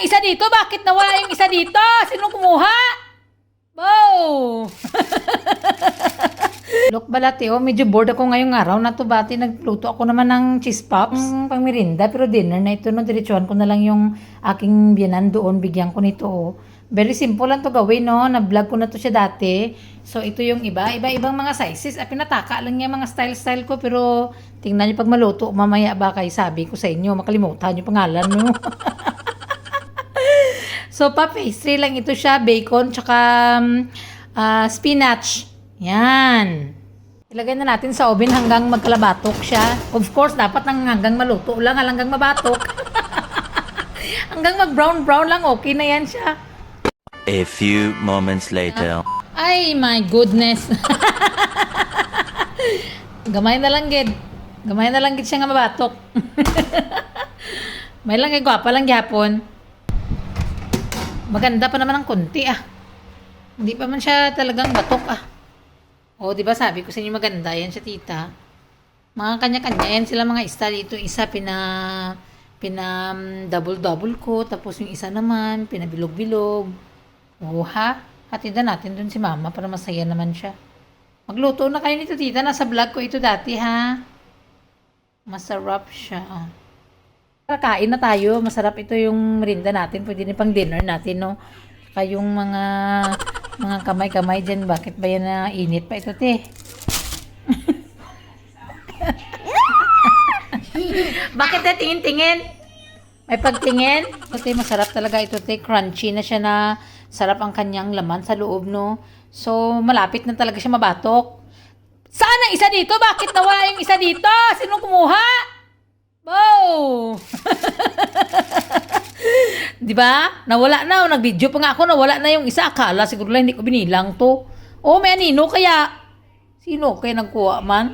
isa dito? Bakit nawala yung isa dito? Sino kumuha? Wow! Look balate, oh, medyo bored ako ngayong araw na to. Bati, nagluto ako naman ng cheese pops, pang merinda, pero dinner na ito, no, diretsuhan ko na lang yung aking biyanan doon, bigyan ko nito, oh. Very simple lang to gawin, no, na-vlog ko na to siya dati. So, ito yung iba-ibang mga sizes. Pinataka lang yung mga style-style ko, pero tingnan nyo pag maluto, mamaya ba kayo sabi ko sa inyo, makalimutan yung pangalan, no. So, pa-pastry lang ito siya, bacon, tsaka spinach. Yan. Ilagay na natin sa oven hanggang magkalabatok siya. Of course, dapat hanggang maluto lang, hanggang mabatok. Hanggang mag-brown-brown lang, okay na yan siya. A few moments later. Ay, my goodness. Gamay na lang, gid. Gamay na lang, gid siya nga mabatok. May lang, gwapa lang gyapon. Maganda pa naman ang konti, ah. Hindi pa man siya talagang batok, ah. O, di ba sabi ko sa inyo maganda yan siya, tita. Mga kanya-kanya yan sila mga style. Ito isa double-double ko. Tapos yung isa naman, pinabilog-bilog. O, ha? Hatid na natin dun si mama para masaya naman siya. Magluto na kayo nito, tita. Nasa vlog ko ito dati, ha? Masarap siya. Kain na tayo. Masarap ito yung merinda natin. Pwede na pang dinner natin, no? Kayong mga kamay-kamay dyan. Bakit ba yan na init pa ito, te? Bakit, te? Tingin-tingin? May pagtingin? Ito, te, masarap talaga ito, te. Crunchy na siya, na sarap ang kanyang laman sa loob, no? So, malapit na talaga siya mabatok. Saan ang isa dito? Bakit nawala yung isa dito? Sino kumuha? Wow! Di ba? Nawala na. Nag-video pa nga ako. Nawala na yung isa. Akala siguro lang hindi ko binilang to. Oh, may anino kaya. Sino kaya nagkuha man?